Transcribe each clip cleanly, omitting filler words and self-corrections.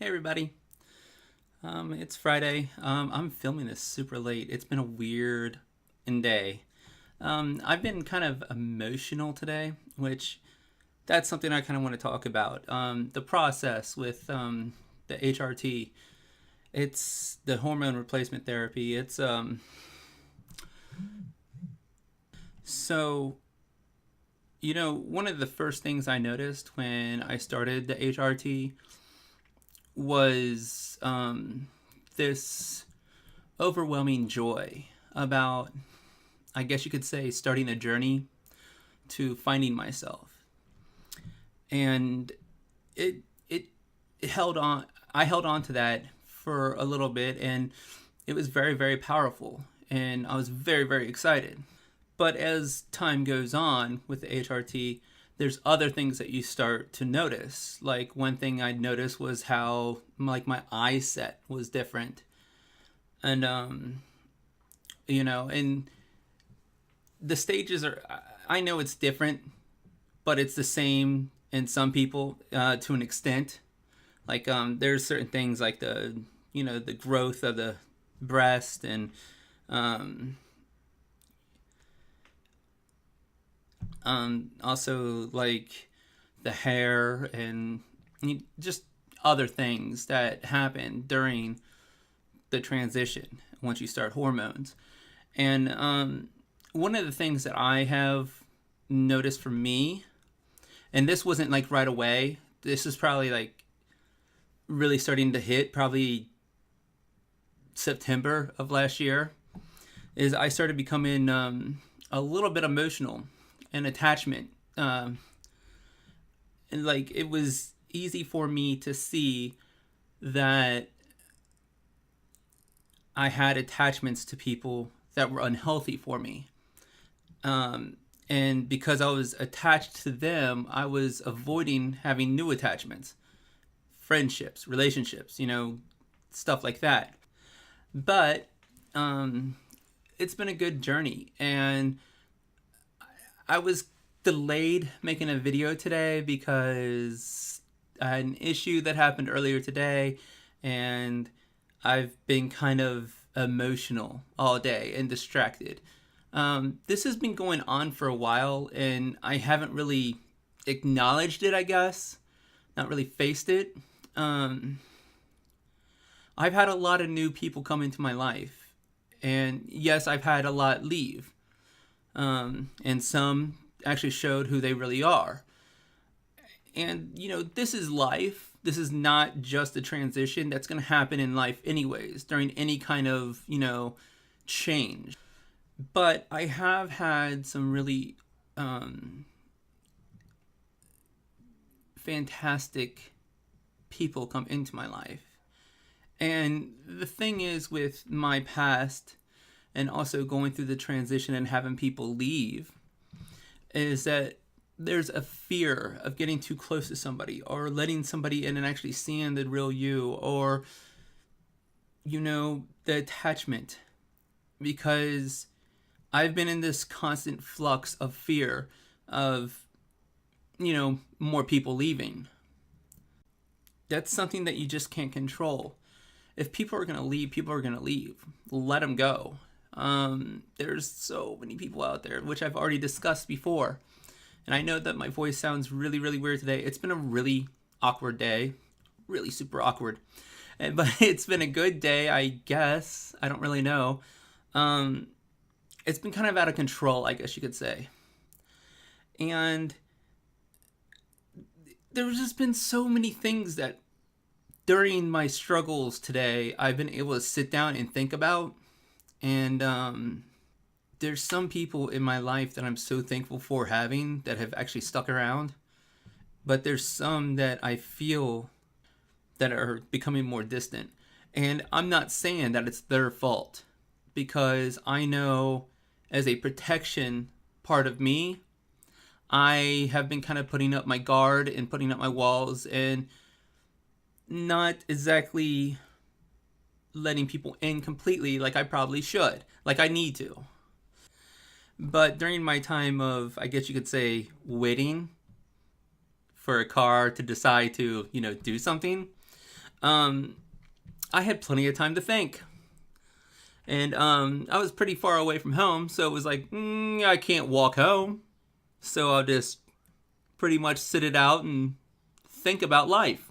Hey everybody. It's Friday. I'm filming this super late. It's been a weird day. I've been kind of emotional today, which that's something I kind of want to talk about. The process with the HRT. It's the hormone replacement therapy. So one of the first things I noticed when I started the HRT was this overwhelming joy about, I guess you could say, starting a journey to finding myself. And it it, it held on. I held on to that for a little bit, and it was very, very powerful. And I was very, very excited. But as time goes on with the HRT, there's other things that you start to notice. Like one thing I noticed was how my eye set was different. And and the stages are, I know it's different, but it's the same in some people to an extent. There's certain things like the growth of the breast and um, also like the hair and just other things that happen during the transition once you start hormones. And one of the things that I have noticed for me, and this wasn't like right away, this is probably like really starting to hit probably September of last year, is I started becoming a little bit emotional and attachment. And like it was easy for me to see that I had attachments to people that were unhealthy for me. And because I was attached to them, I was avoiding having new attachments, friendships, relationships, stuff like that. But it's been a good journey. And I was delayed making a video today because I had an issue that happened earlier today, and I've been kind of emotional all day and distracted. This has been going on for a while, and I haven't really acknowledged it, I guess. Not really faced it. I've had a lot of new people come into my life. And yes, I've had a lot leave. And some actually showed who they really are. And, this is life. This is not just a transition that's going to happen in life anyways, during any kind of, change. But I have had some really fantastic people come into my life. And the thing is, with my past and also going through the transition and having people leave, is that there's a fear of getting too close to somebody or letting somebody in and actually seeing the real you, or the attachment, because I've been in this constant flux of fear of more people leaving. That's something that you just can't control. If people are going to leave, people are going to leave. Let them go. There's so many people out there, which I've already discussed before. And I know that my voice sounds really, really weird today. It's been a really awkward day. Really super awkward. But it's been a good day, I guess. I don't really know. It's been kind of out of control, I guess you could say. And there's just been so many things that during my struggles today, I've been able to sit down and think about. And there's some people in my life that I'm so thankful for having that have actually stuck around. But there's some that I feel that are becoming more distant. And I'm not saying that it's their fault, because I know as a protection part of me, I have been kind of putting up my guard and putting up my walls and not exactly letting people in completely like I probably should, like I need to. But during my time of, I guess you could say, waiting for a car to decide to, do something, um, I had plenty of time to think. And I was pretty far away from home, so it was like, I can't walk home. So I'll just pretty much sit it out and think about life.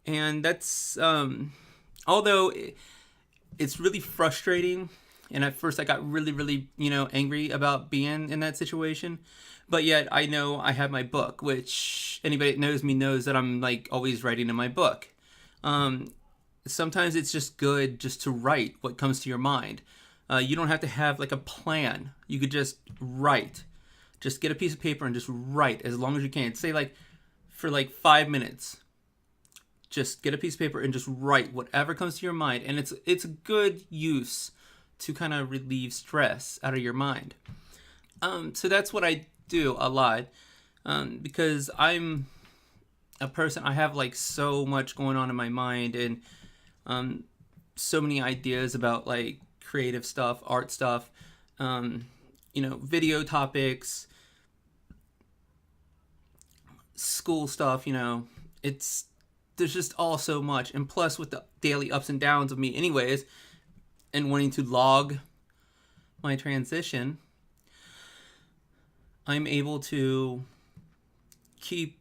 And that's, although it's really frustrating, and at first I got really, really, angry about being in that situation. But yet I know I have my book, which anybody that knows me knows that I'm like always writing in my book. Um, Sometimes it's just good just to write what comes to your mind. You don't have to have like a plan. You could just write. Just get a piece of paper and just write as long as you can. Say like for like 5 minutes. Just get a piece of paper and just write whatever comes to your mind. And it's a good use to kind of relieve stress out of your mind. So that's what I do a lot. Because I'm a person, I have like so much going on in my mind, and so many ideas about like creative stuff, art stuff, video topics, school stuff. There's just all so much. And plus with the daily ups and downs of me anyways, and wanting to log my transition, I'm able to keep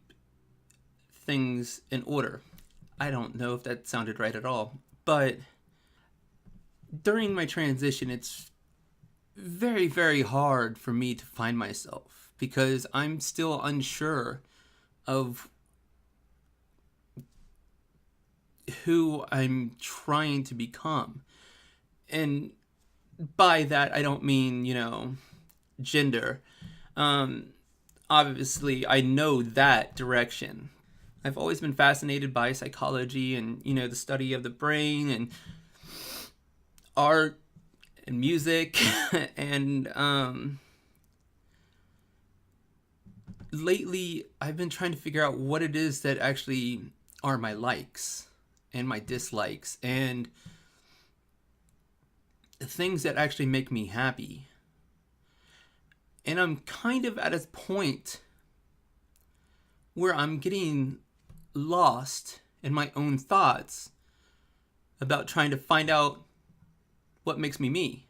things in order. I don't know if that sounded right at all, but during my transition, it's very, very hard for me to find myself because I'm still unsure of who I'm trying to become. And by that, I don't mean, gender. Obviously, I know that direction. I've always been fascinated by psychology and, the study of the brain and art and music. And lately, I've been trying to figure out what it is that actually are my likes and my dislikes and the things that actually make me happy. And I'm kind of at a point where I'm getting lost in my own thoughts about trying to find out what makes me me.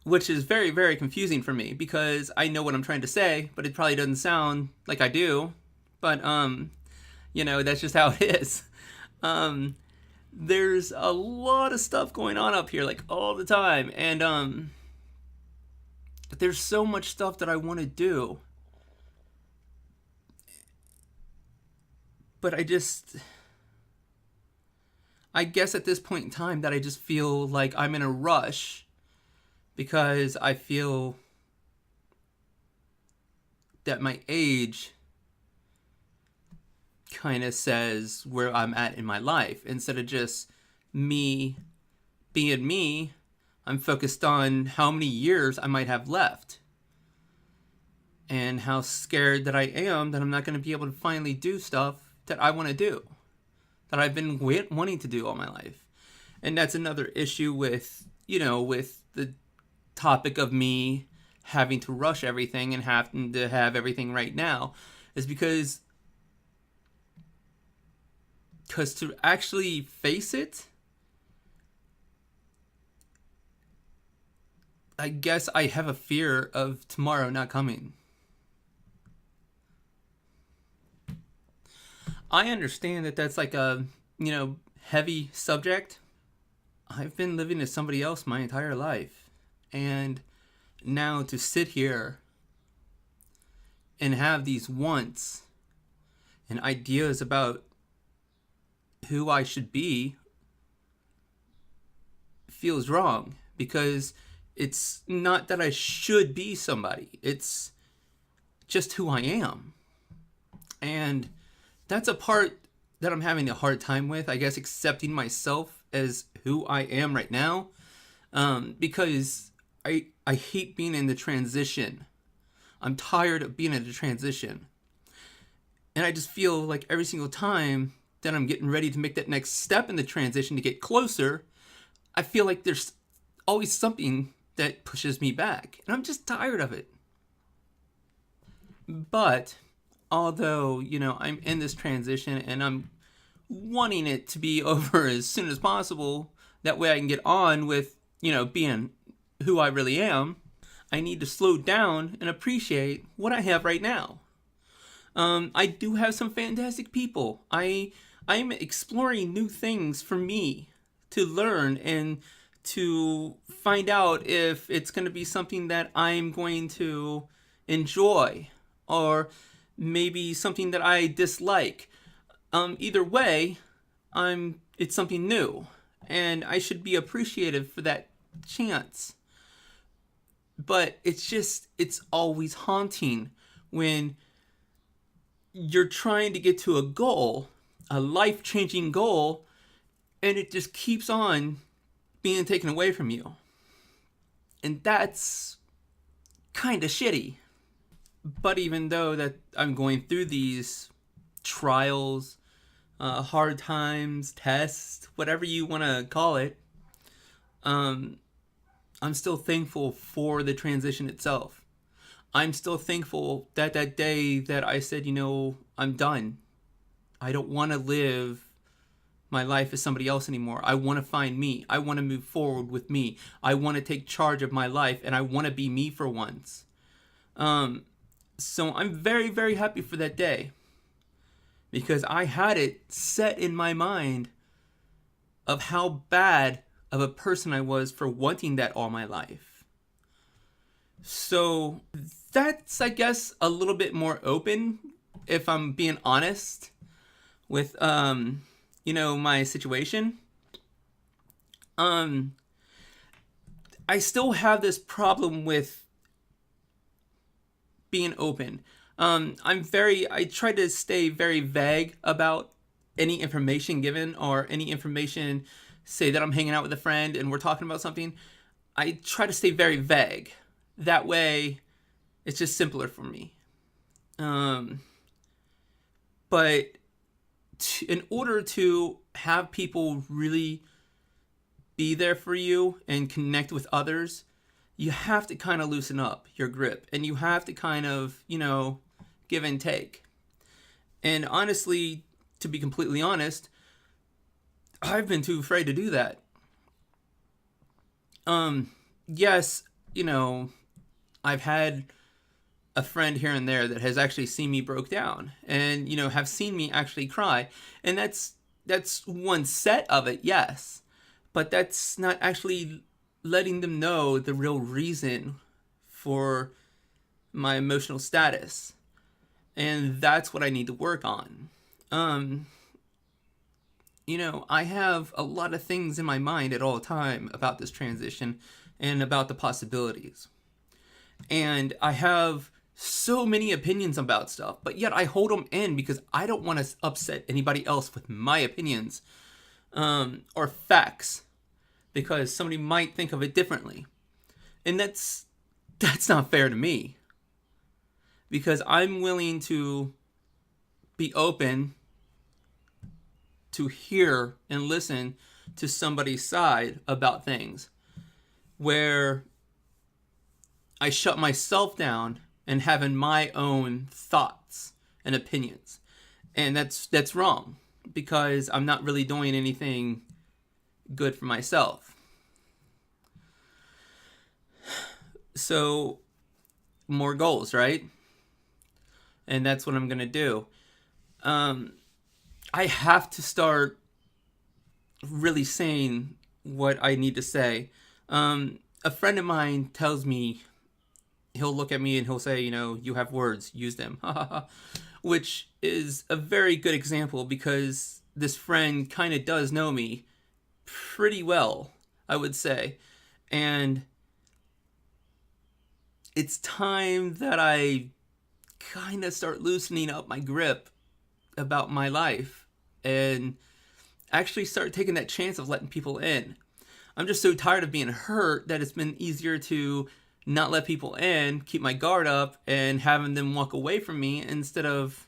Which is very, very confusing for me because I know what I'm trying to say, but it probably doesn't sound like I do. But, that's just how it is. There's a lot of stuff going on up here, like all the time. And, there's so much stuff that I want to do. But I guess at this point in time that I just feel like I'm in a rush because I feel that my age kind of says where I'm at in my life. Instead of just me being me, I'm focused on how many years I might have left and how scared that I am that I'm not going to be able to finally do stuff that I want to do, that I've been wanting to do all my life. And that's another issue with, with the topic of me having to rush everything and having to have everything right now, is because to actually face it, I guess I have a fear of tomorrow not coming. I understand that that's like a, heavy subject. I've been living as somebody else my entire life. And now to sit here and have these wants and ideas about who I should be feels wrong, because it's not that I should be somebody. It's just who I am. And that's a part that I'm having a hard time with, I guess, accepting myself as who I am right now. Because I hate being in the transition. I'm tired of being in the transition. And I just feel like every single time that I'm getting ready to make that next step in the transition to get closer, I feel like there's always something that pushes me back. And I'm just tired of it. But although, I'm in this transition and I'm wanting it to be over as soon as possible. That way I can get on with, being who I really am. I need to slow down and appreciate what I have right now. I do have some fantastic people. I'm exploring new things for me to learn and to find out if it's going to be something that I'm going to enjoy or maybe something that I dislike. Either way, it's something new, and I should be appreciative for that chance. But it's always haunting when you're trying to get to a goal, a life-changing goal, and it just keeps on being taken away from you. And that's kind of shitty. But even though that I'm going through these trials, hard times, tests, whatever you want to call it, I'm still thankful for the transition itself. I'm still thankful that that day that I said, I'm done. I don't want to live my life as somebody else anymore. I want to find me. I want to move forward with me. I want to take charge of my life, and I want to be me for once. So I'm very, very happy for that day, because I had it set in my mind of how bad of a person I was for wanting that all my life. So that's, I guess, a little bit more open, if I'm being honest with my situation. I still have this problem with being open. I try to stay very vague about any information given, or any information, say that I'm hanging out with a friend and we're talking about something. I try to stay very vague. That way, it's just simpler for me. But in order to have people really be there for you and connect with others, you have to kind of loosen up your grip, and you have to kind of, give and take. And honestly, to be completely honest, I've been too afraid to do that. Yes, I've had a friend here and there that has actually seen me broke down, and have seen me actually cry, and that's one set of it, yes, but that's not actually letting them know the real reason for my emotional status, and that's what I need to work on. I have a lot of things in my mind at all time about this transition and about the possibilities, and I have so many opinions about stuff, but yet I hold them in because I don't want to upset anybody else with my opinions, or facts, because somebody might think of it differently. And that's not fair to me, because I'm willing to be open to hear and listen to somebody's side about things, where I shut myself down and having my own thoughts and opinions. And that's wrong, because I'm not really doing anything good for myself. So, more goals, right? And that's what I'm going to do. I have to start really saying what I need to say. A friend of mine tells me, he'll look at me and he'll say, you have words, use them. Which is a very good example, because this friend kind of does know me pretty well, I would say. And it's time that I kind of start loosening up my grip about my life and actually start taking that chance of letting people in. I'm just so tired of being hurt that it's been easier to not let people in, keep my guard up, and having them walk away from me instead of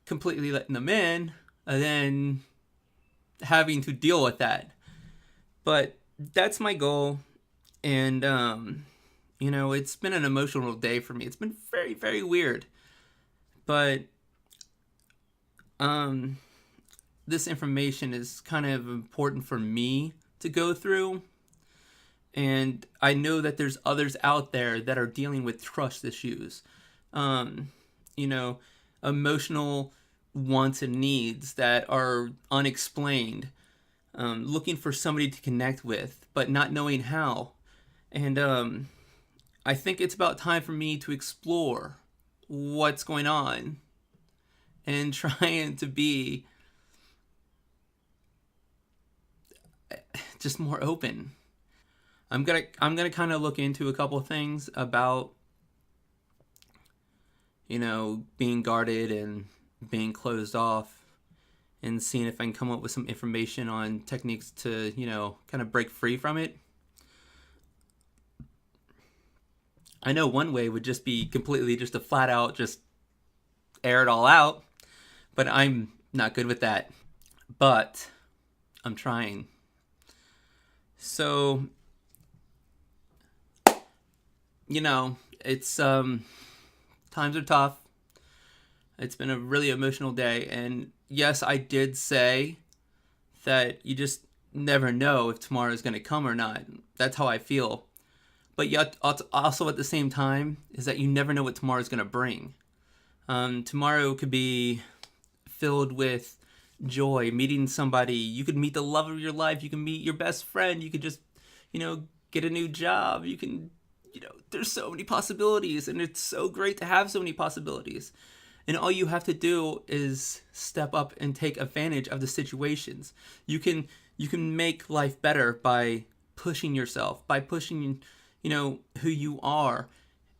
completely letting them in and then having to deal with that. But that's my goal. And, it's been an emotional day for me. It's been very, very weird. But, this information is kind of important for me to go through. And I know that there's others out there that are dealing with trust issues, um, you know, emotional wants and needs that are unexplained, looking for somebody to connect with, but not knowing how. And I think it's about time for me to explore what's going on and trying to be just more open. I'm gonna kind of look into a couple of things about, being guarded and being closed off, and seeing if I can come up with some information on techniques to, kind of break free from it. I know one way would just be completely just to flat out just air it all out, but I'm not good with that. But I'm trying. So, it's times are tough. It's been a really emotional day, and yes, I did say that you just never know if tomorrow is going to come or not. That's how I feel. But yet, also at the same time, is that you never know what tomorrow is going to bring. Tomorrow could be filled with joy, meeting somebody. You could meet the love of your life. You can meet your best friend. You could just, get a new job. You can, there's so many possibilities, and it's so great to have so many possibilities. And all you have to do is step up and take advantage of the situations. You can make life better by pushing yourself, by pushing, who you are,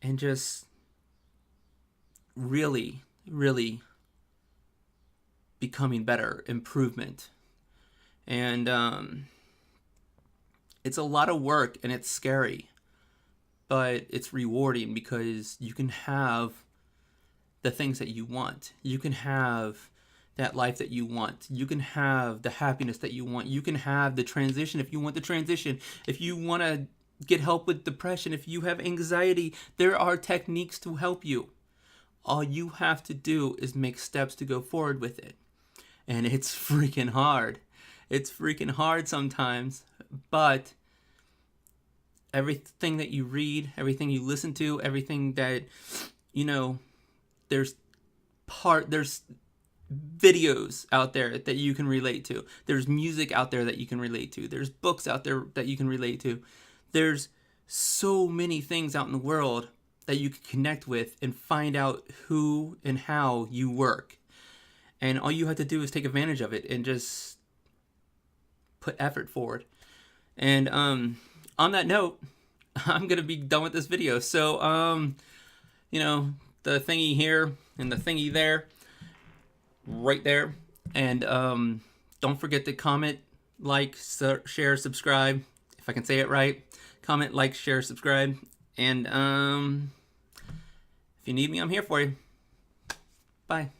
and just really, really becoming better, improvement. And it's a lot of work, and it's scary, but it's rewarding because you can have the things that you want. You can have that life that you want. You can have the happiness that you want. You can have the transition if you want the transition. If you want to get help with depression, if you have anxiety, there are techniques to help you. All you have to do is make steps to go forward with it. And it's freaking hard. It's freaking hard sometimes, but everything that you read, everything you listen to, everything that, there's videos out there that you can relate to. There's music out there that you can relate to. There's books out there that you can relate to. There's so many things out in the world that you can connect with and find out who and how you work. And all you have to do is take advantage of it and just put effort forward. And on that note, I'm going to be done with this video. So, the thingy here and the thingy there, right there. And don't forget to comment, like, share, subscribe, if I can say it right. Comment, like, share, subscribe. And if you need me, I'm here for you. Bye.